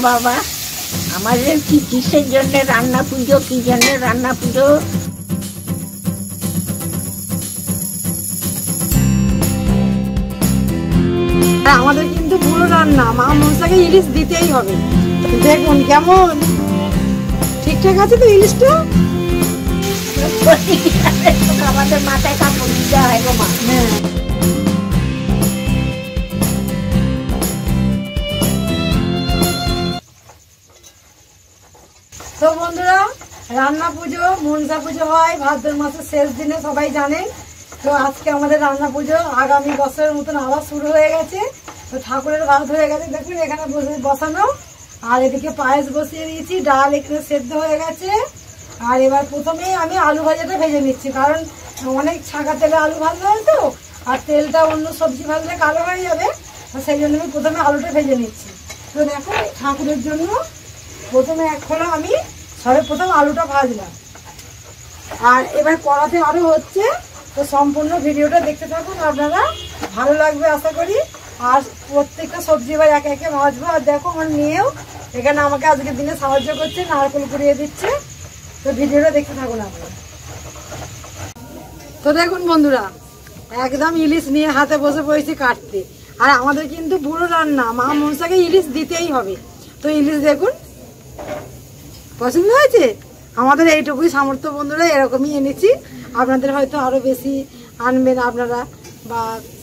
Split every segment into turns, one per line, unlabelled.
বাবা আমাদের কি কিসের জন্য রান্না পুজো, কি জন্য রান্না পুজো?
আমাদের কিন্তু পুরো রান্না মা মনসাকে ইলিশ দিতেই হবে। দেখুন কেমন ঠিকঠাক আছে তো ইলিশটা।
আমাদের মাথায় কাপড় দিতে হয় গো মা।
তো বন্ধুরা, রান্না পুজো মনসা পুজো হয় ভাদ্র মাসের শেষ দিনে, সবাই জানেন। তো আজকে আমাদের রান্না পুজো আগামী বছরের মতন আবার শুরু হয়ে গেছে। তো ঠাকুরের ভাত হয়ে গেছে, দেখুন এখানে বসানো, আর এদিকে পায়েস বসিয়ে দিয়েছি, ডাল এখানে সেদ্ধ হয়ে গেছে। আর এবার প্রথমে আমি আলু ভাজাটা ভেজে নিচ্ছি, কারণ অনেক ছাঁকা তেলে আলু ভাজতে হয় তো, আর তেলটা অন্য সবজি ভাজলে কালো হয়ে যাবে, সেই জন্য আমি প্রথমে আলুটা ভেজে নিচ্ছি। তো দেখো ঠাকুরের জন্য প্রথমে এখনো আমি সর্বপ্রথম আলুটা ভাজলাম, আর এবার কড়াতে আরো হচ্ছে। তো সম্পূর্ণ ভিডিওটা দেখতে থাকুন, আপনারা ভালো লাগবে আশা করি। আর প্রত্যেকটা সবজি এবার একে একে ভাজবো। আর দেখো আমার মেয়েও এখানে আমাকে আজকের দিনে সাহায্য করছে, নারকেল কুড়িয়ে দিচ্ছে। তো ভিডিওটা দেখতে থাকুন আপনারা। তো দেখুন বন্ধুরা, একদম ইলিশ নিয়ে হাতে বসে পড়েছি কাটতে। আর আমাদের কিন্তু পুরো রান্না মা মনসাকে ইলিশ দিতেই হবে। তো ইলিশ দেখুন পছন্দ হয়েছে। আমাদের এইটুকুই সামর্থ্য বন্ধুরা, এরকমই এনেছি। আপনাদের হয়তো আরো বেশি আনবেন আপনারা, বা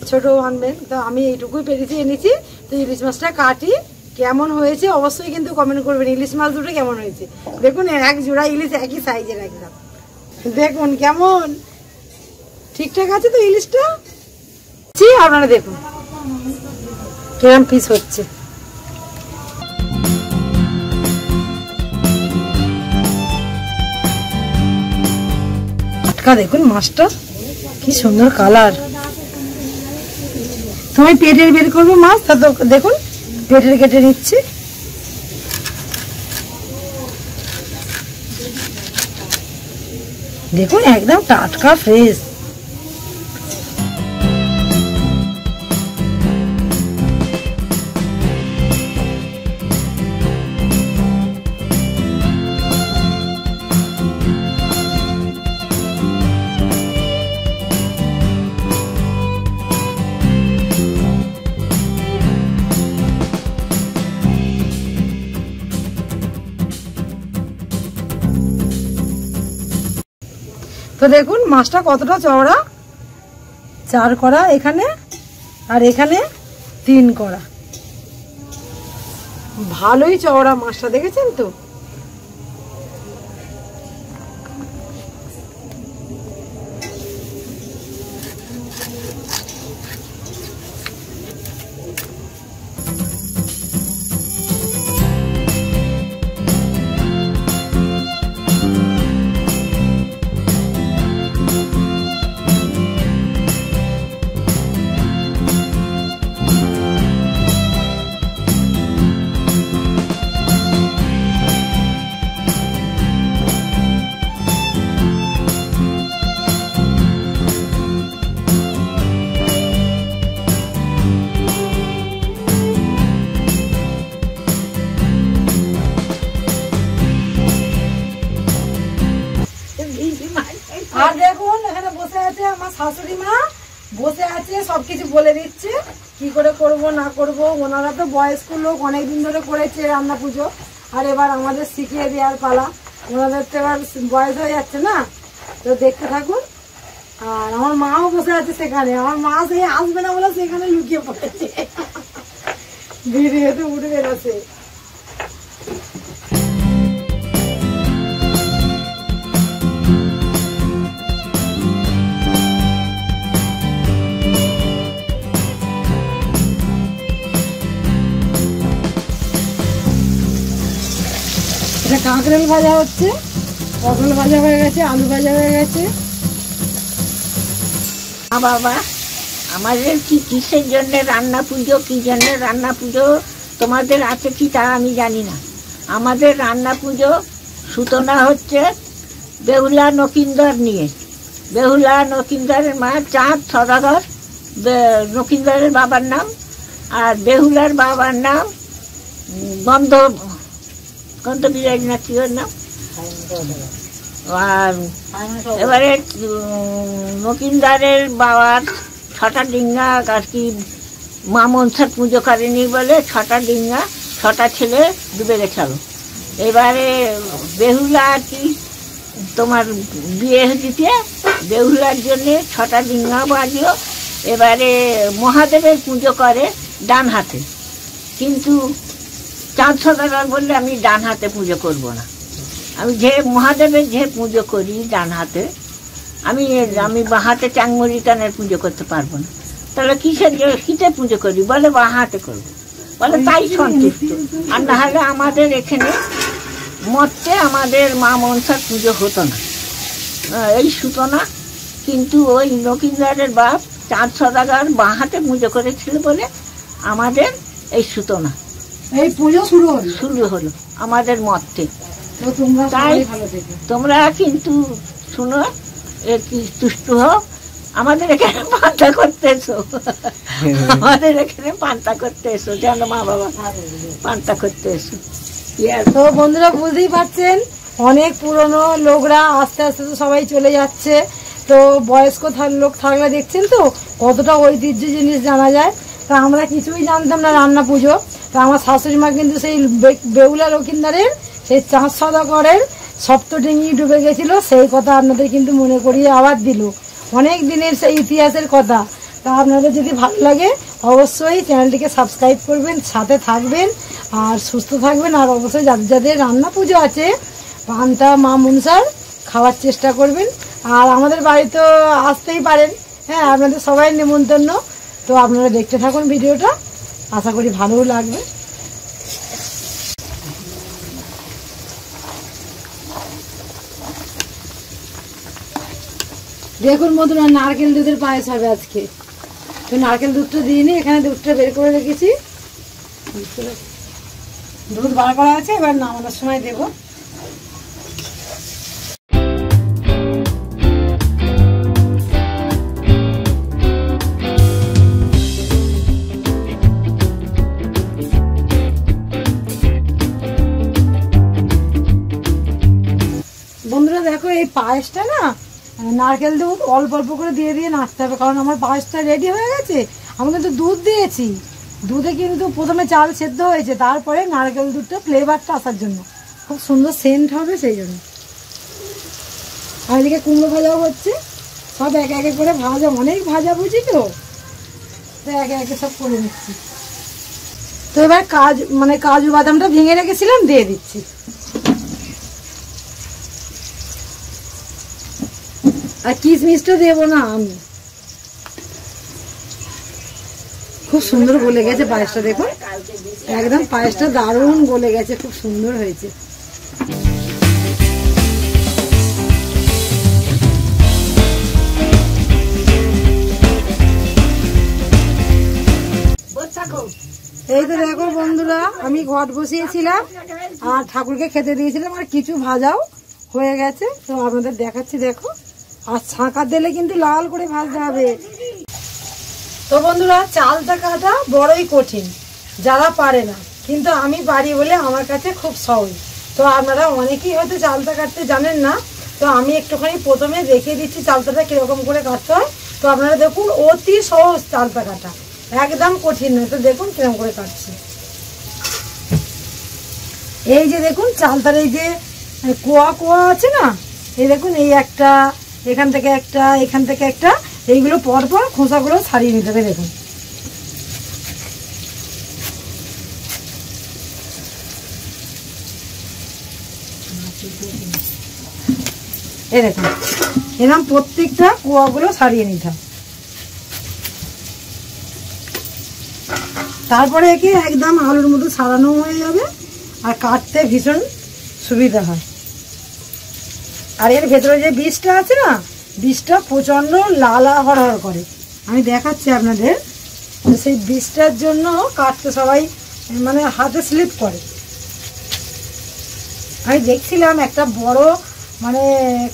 ছোট আনবেন। তো আমি এইটুকুই পেরেছি এনেছি। তো ইলিশ মাছটা কাটি, কেমন হয়েছে অবশ্যই কিন্তু কমেন্ট করবেন। ইলিশ মাছ দুটো কেমন হয়েছে দেখুন, এক জোড়া ইলিশ একই সাইজের একদম। দেখুন কেমন ঠিকঠাক আছে তো ইলিশটা। আপনারা দেখুন কেমন পিস হচ্ছে। দেখুন মাছটা কি সুন্দর কালার। তোমায় পেটের বের করবো মাছ, তা দেখুন পেটের কেটে নিচ্ছি। দেখুন একদম টাটকা ফ্রেশ। তো দেখুন মাছটা কতটা চওড়া, 4 কড়া এখানে, আর এখানে 3 কড়া। ভালোই চওড়া মাছটা, দেখেছেন তো। আর দেখুন এখানে বসে আছে আমার শাশুড়ি মা, বসে আছে সবকিছু বলে দিচ্ছে কি করে করব না করব। ওনারা তো বয়স্ক লোক, অনেকদিন ধরে করেছে রান্না পুজো, আর এবার আমাদের শিখিয়ে দেওয়ার পালা। ওনাদের তো এবার বয়স হয়ে যাচ্ছে না, তো দেখতে থাকুন। আর আমার মাও বসে আছে সেখানে, আমার মা সেই আসবে না বলে সেখানে লুকিয়ে পড়েছে, ভিডিওতে উঠে বেরোছে। কাঁকরেল ভাজা হচ্ছে, পটল ভাজা হয়ে গেছে, আলু ভাজা হয়ে গেছে।
বাবা আমাদের কি কিসের জন্য রান্না পুজো, কি জন্য রান্না পুজো তোমাদের আছে কি তা আমি জানি না। আমাদের রান্না পুজো সূচনা হচ্ছে বেহুলা নকিন্দর নিয়ে। বেহুলা নকিন্দরের মা চাঁদ সদাগর, নকিন্দরের বাবার নাম, আর বেহুলার বাবার নাম গন্ধ গন্ধ বিরাজ না কি ওর নাম। আর এবারে নকিনদারের বাবার 6টা ডিঙ্গা আর কি মা মনসার পুজো করেনি বলে 6টা ডিঙ্গা 6টা ছেলে ডুবে গেছিল। এবারে বেহুলা আর কি তোমার বিয়ে হয়েছে, বেহুলার জন্যে 6টা ডিঙ্গা বাজিও। এবারে মহাদেবের পুজো করে ডান হাতে, কিন্তু চাঁদ সদাগর বললে আমি ডান হাতে পুজো করব না। আমি যে মহাদেবের যে পুজো করি ডান হাতে, আমি বাঁ হাতে চাংমুড়ি টানের পুজো করতে পারবো না। তাহলে কিসে পুজো করি? বলে বাঁ হাতে করবো। বলে তাই সন্তুষ্ট। আর না হলে আমাদের এখানে মতে আমাদের মা মনসার পুজো হতো না, এই সুতো না। কিন্তু ওই নকিনদারের বাপ চাঁদ সদাগর বাঁ হাতে পুজো করেছিল বলে আমাদের এই সুতো না,
এই পুজো শুরু হলো
আমাদের মতে।
তাই
তোমরা কিন্তু শুনো, কি তুষ্ট হও। আমাদের এখানে পান্তা করতে এসো, আমাদের এখানে পান্তা করতে এসো, জানো মা বাবা পান্তা করতে এসো।
তো বন্ধুরা বুঝতেই পারছেন, অনেক পুরনো লোকরা আস্তে আস্তে তো সবাই চলে যাচ্ছে। তো বয়স্ক লোক থাকলে দেখছেন তো কতটা ঐতিহ্য জিনিস জানা যায়। তা আমরা কিছুই জানতাম না রান্না পুজো। তা আমার শাশুড়ি মা কিন্তু সেই বেহুলা লকিনদারের সেই চাঁদ সদাগরের সপ্তডিঙ্গি ডুবে গেছিল সেই কথা আপনাদের কিন্তু মনে করিয়ে আবার দিল, অনেক দিনের সেই ইতিহাসের কথা। তা আপনাদের যদি ভালো লাগে অবশ্যই চ্যানেলটিকে সাবস্ক্রাইব করবেন, সাথে থাকবেন আর সুস্থ থাকবেন। আর অবশ্যই যাদের যাদের রান্না পুজো আছে পান্তা মা মনসার খাওয়ার চেষ্টা করবেন। আর আমাদের বাড়িতে আসতেই পারেন, হ্যাঁ আপনাদের সবাই নেমন্তন্ন। তো আপনারা দেখতে থাকুন ভিডিওটা, আশা করি ভালোও লাগবে। দেখুন বন্ধুরা, নারকেল দুধের পায়েস হবে আজকে। তো নারকেল দুধটা দিয়ে নিই, এখানে দুধটা বের করে রেখেছি, দুধ বার করা আছে, এবার নামানোর সময় দেবো। বন্ধুরা দেখো, এই পায়েসটা না নারকেল দুধ অল্প অল্প করে দিয়ে দিয়ে নাড়তে হবে, কারণ আমার পায়েসটা রেডি হয়ে গেছে। আমি কিন্তু দুধ দিয়েছি, দুধে কিন্তু প্রথমে চাল সেদ্ধ হয়েছে, তারপরে নারকেল দুধটা ফ্লেভারটা আসার জন্য খুব সুন্দর সেন্ট হবে সেই জন্য। আর এদিকে কুমড়ো ভাজাও হচ্ছে, সব একে একে করে ভাজা, অনেক ভাজা বুঝি তো একে একে সব করে নিচ্ছি। তো এবার কাজু বাদামটা ভেঙে রেখেছিলাম দিয়ে দিচ্ছি। আর কিশমিশটা দেবো না আমি। খুব সুন্দর গলে গেছে পায়েসটা, দেখুন একদম পায়েসটা দারুণ গলে গেছে, খুব সুন্দর হয়েছে। এই তো দেখো বন্ধুরা, আমি ঘট বসিয়েছিলাম আর ঠাকুরকে খেতে দিয়েছিলাম, আর কিছু ভাজাও হয়ে গেছে। তো আপনাদের দেখাচ্ছি, দেখো। আর ছাঁকা দিলে কিন্তু লাল করে ভাজতে হবে। তো বন্ধুরা, চালটা কাটা বড়ই কঠিন, যারা পারে না, কিন্তু আমি পারি বলে আমার কাছে খুব সহজ। তো আপনারা অনেকেই হয়তো চালটা কাটতে জানেন না, তো আমি একটুখানি প্রথমে দেখিয়ে দিচ্ছি চালটাটা কিরকম করে কাটতে হয়। তো আপনারা দেখুন, অতি সহজ চালটা কাটা, একদম কঠিন নয়। তো দেখুন কিরকম করে কাটছি। এই যে দেখুন চালটার এই যে কোয়া কোয়া আছে না, এই দেখুন, এই একটা, এখান থেকে একটা, এখান থেকে একটা, এইগুলো পরপর খোসাগুলো ছাড়িয়ে নিতে হবে। দেখুন এই দেখুন, এরকম প্রত্যেকটা কোয়াগুলো ছাড়িয়ে নিতে হবে। তারপরে একে একদম আলুর মতো ছাড়ানো হয়ে যাবে, আর কাটতে ভীষণ সুবিধা হয়। আর এর ভেতরে যে বীজটা আছে না, বীজটা প্রচন্ড লালা হরহর করে, আমি দেখাচ্ছি আপনাদের। সেই বীজটার জন্য কাটতে সবাই মানে হাতে স্লিপ করে। আমি দেখছিলাম একটা বড় মানে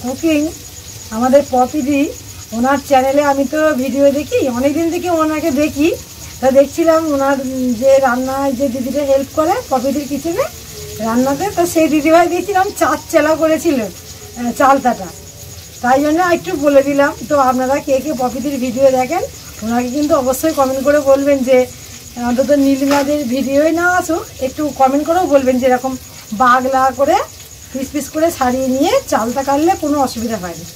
কুকিং আমাদের পপিদি, ওনার চ্যানেলে আমি তো ভিডিও দেখি, অনেকদিন থেকে ওনাকে দেখি। তা তা দেখছিলাম ওনার যে রান্নায় যে দিদিটা হেল্প করে পপিদির কিচেনে রান্নাতে, তো সেই দিদিভাই দেখছিলাম 4 চেলা করেছিল চালতাটা, তাই জন্য একটু বলে দিলাম। তো আপনারা কে কে পপিদির ভিডিও দেখেন ওনাকে কিন্তু অবশ্যই কমেন্ট করে বলবেন যে অন্তত নীলিমাদের ভিডিওই না আসুক, একটু কমেন্ট করেও বলবেন যে এরকম বাগলা করে পিস পিস করে ছাড়িয়ে নিয়ে চালটা কাটলে কোনো অসুবিধা হয় না।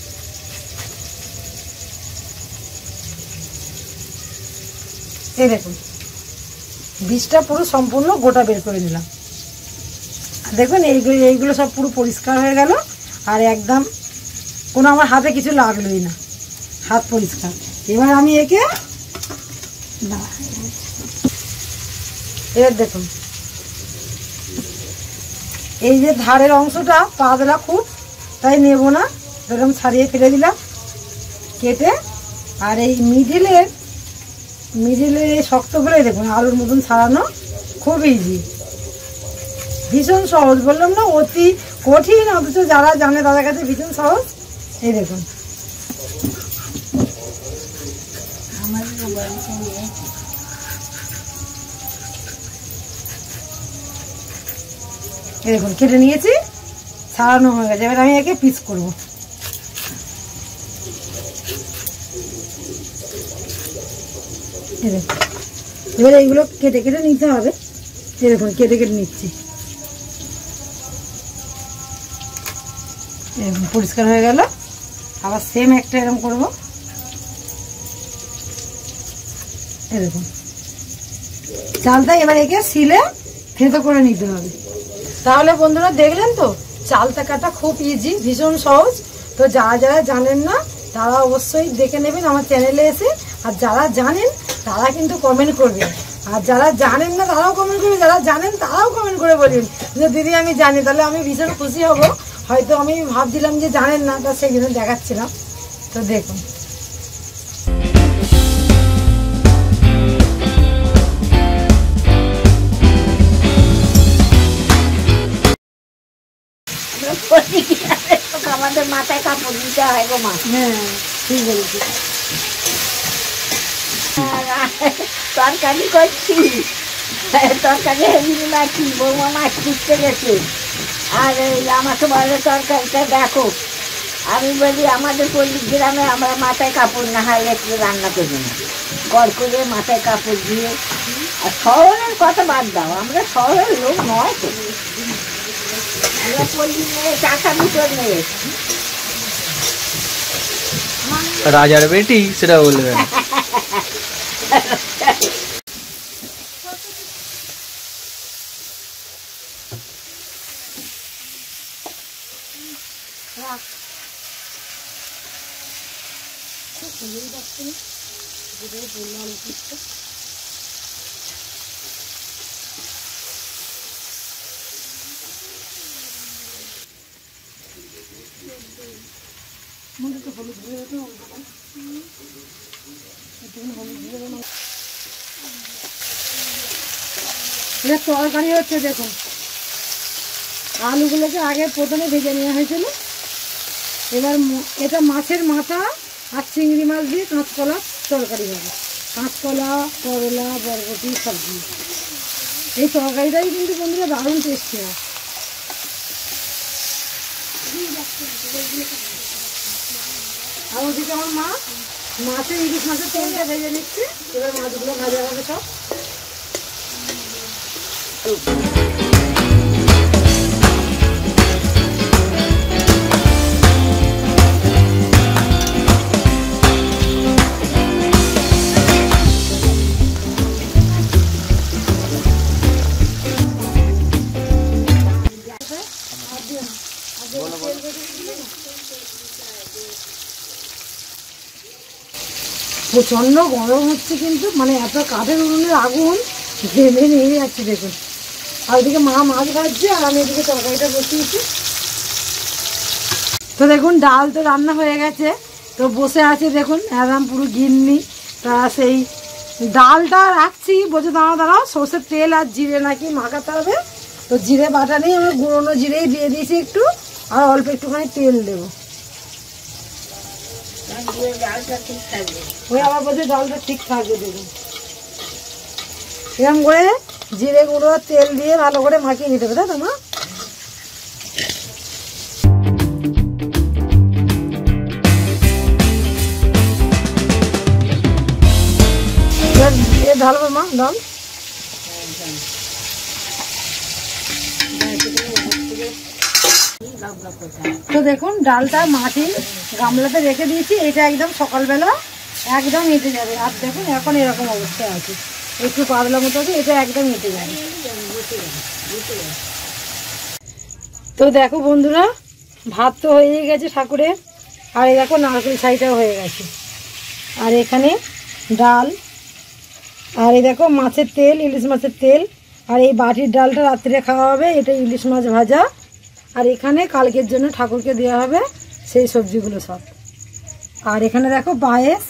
এই দেখুন বীজটা পুরো সম্পূর্ণ গোটা বের করে নিলাম। দেখুন এইগুলো সব পুরো পরিষ্কার হয়ে গেল, আর একদম কোনো আমার হাতে কিছু লাগলোই না, হাত পরিষ্কার। এবার আমি একে এবার দেখুন এই যে ধারের অংশটা পাতলা খুব, তাই নেব না, এরকম ছাড়িয়ে ফেলে দিলাম কেটে। আর এই মিডিলের এই শক্তগুলো দেখুন আলুর মতন ছাড়ানো খুব ইজি, ভীষণ সহজ। বললাম না অতি কঠিন, অথচ যারা জানে তাদের কাছে ভীষণ সহজ। এই দেখুন এই দেখুন কেটে নিয়েছি, ছাড়ানো হয়ে গেছে। এবার আমি একে পিস করব। এবার এইগুলো কেটে কেটে নিতে হবে। এই দেখুন কেটে কেটে নিচ্ছি, এরকম পরিষ্কার হয়ে গেল। আবার সেম একটা এরকম করবো। এই দেখুন চালটা এবার একে সিলে থেতো করে নিতে হবে। তাহলে বন্ধুরা দেখলেন তো চালটা কাটা খুব ইজি, ভীষণ সহজ। তো যারা যারা জানেন না তারা অবশ্যই দেখে নেবেন আমার চ্যানেলে এসে, আর যারা জানেন তারা কিন্তু কমেন্ট করবেন, আর যারা জানেন না তারাও কমেন্ট করবেন, যারা জানেন তারাও কমেন্ট করে বলবেন যে দিদি আমি জানি, তাহলে আমি ভীষণ খুশি হব। হয়তো আমি ভাবছিলাম যে জানেন না, তা সেই জন্য দেখাচ্ছিলাম। তো দেখুন
আমাদের মাথায় কাপড় দিতে হয় গো মা।
হ্যাঁ ঠিক বলেছি।
তরকারি করছি, তরকারি মাছি বৌমা মাছ খুঁজতে গেছে, আর আমাকে বলে তরকারিটা দেখো। আমি বলি আমাদের পল্লী গ্রামে আমরা মাথায় কাপড় না হয় একটু রান্না করি না, গড় করে মাথায় কাপড় দিয়ে। আর শহরের কথা বাদ দাও, আমরা শহরের লোক নয় তো, আমরা পল্লী মেয়ে, চাকা ভিতর মেয়ে।
রাজার বেটি সেটা বলবেন।
এটা তরকারি হচ্ছে। দেখুন আলুগুলোকে আগে প্রথমে ভেজে নেওয়া হয়েছিল। এবার এটা মাছের মাথা আর চিংড়ি মাছ দিয়ে কাঁচকলা তরকারি হবে, কাঁচকলা, করলা, বরবটি সবজি। এই তরকারিটাই কিন্তু বন্ধুরা দারুণ টেস্টি হয়। আর ওদিকে আমার মা মাছের ইলিশ মাছের তেলটা ভেজে নিচ্ছে। এবার মাছগুলো ভাজা হবে সব। প্রচন্ড গরম হচ্ছে, কিন্তু মানে এত কাঠের উনুনের আগুন ঘেমে নিয়ে যাচ্ছে। দেখুন আর ওদিকে মা মাছ ভাজছে, আর আমি এদিকে তরকারিটা বসিয়েছি। তো দেখুন ডাল তো রান্না হয়ে গেছে, তো বসে আছে দেখুন একদম পুরো গিন্নি। তা সেই ডালটা রাখছি, বলছে দাঁড়াও সর্ষের তেল আর জিরে নাকি মাখাতে হবে। তো জিরে বাটা নেই, আমরা গুঁড়ো জিরেই দিয়ে দিয়েছি একটু, আর অল্প একটুখানি তেল দেবো। ওই আবার বলছে ডালটা ঠিক থাকবে। দেখুন এরকম করে জিরে গুঁড়ো তেল দিয়ে ভালো করে মাখিয়ে নিতে হবে, তাই তো মা? ঢালবো মা, ডাল তো দেখুন ডালটা মাটির গামলাতে রেখে দিয়েছি। এটা একদম সকালবেলা একদম এঁটে যাবে। আর দেখুন এখন এরকম অবস্থায় আছে, একটু পাতলা মতো আছে, এটা একদম এঁটে যাবে। তো দেখো বন্ধুরা, ভাত তো হয়ে গেছে ঠাকুরের, আর এই দেখো নারকেল ছাইটাও হয়ে গেছে, আর এখানে ডাল, আর এই দেখো মাছের তেল, ইলিশ মাছের তেল, আর এই বাটির ডালটা রাত্রে খাওয়া হবে, এটা ইলিশ মাছ ভাজা, আর এখানে কালকের জন্য ঠাকুরকে দেওয়া হবে সেই সবজিগুলো সব। আর এখানে দেখো পায়েস,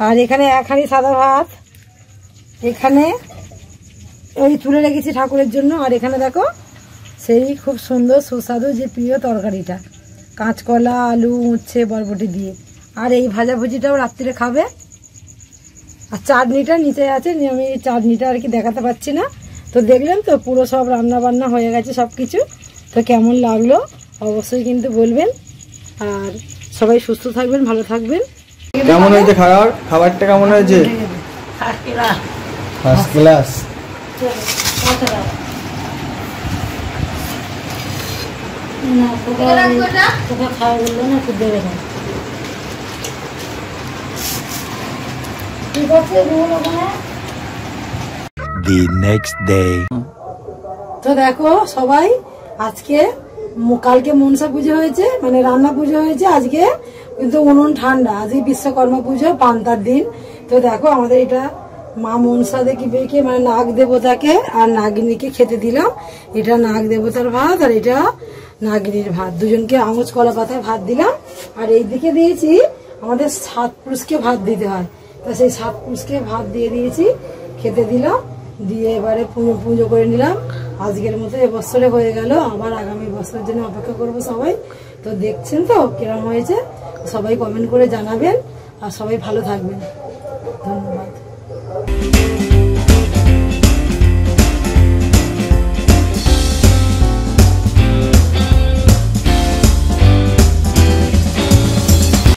আর এখানে এক হাঁড়ি সাদা ভাত, এখানে ওই তুলে রেখেছি ঠাকুরের জন্য। আর এখানে দেখো সেই খুব সুন্দর সুস্বাদু যে প্রিয় তরকারিটা, কাঁচকলা, আলু, উচ্ছে, বরবটি দিয়ে। আর এই ভাজাভুজিটাও রাত্রে খাবে। আর চাটনিটা নিচে আছে, আমি এই চাটনিটা আর কি দেখাতে পারছি না। তো দেখলেন তো পুরো সব রান্না বান্না হয়ে গেছে সব কিছু। তো কেমন লাগলো অবশ্যই কিন্তু বলবেন, আর সবাই সুস্থ থাকবেন, ভালো থাকবেন।
কেমন হয়েছে খাবারটা? কেমন হয়েছে? First class.
খাওয়া বললো না, খুব দেবে না।
The next day.
তো দেখো সবাই, আজকে কালকে মনসা পুজো হয়েছে, মানে রান্না পুজো হয়েছে, আজকে কিন্তু উনুন ঠান্ডা, আজকে বিশ্বকর্মা পুজো, পান্তার দিন। তো দেখো আমাদের এটা মা মনসা দেখে মানে নাগ দেবতাকে আর নাগিনীকে খেতে দিলাম। এটা নাগ দেবতার ভাত, আর এটা নাগিনীর ভাত, দুজনকে আঙুচ কলা পাতায় ভাত দিলাম। আর এই দিকে দিয়েছি আমাদের 7 পুরুষকে ভাত দিতে হয়, তা সেই 7 পুরুষকে ভাত দিয়ে দিয়েছি, খেতে দিলাম, দিয়ে এবারে পুজো করে নিলাম। আজকের মতো এবছরে হয়ে গেল, আবার আগামী বছরের জন্য অপেক্ষা করবো সবাই। তো দেখছেন তো কিরম হয়েছে, সবাই কমেন্ট করে জানাবেন, আর সবাই ভালো থাকবেন। ধন্যবাদ।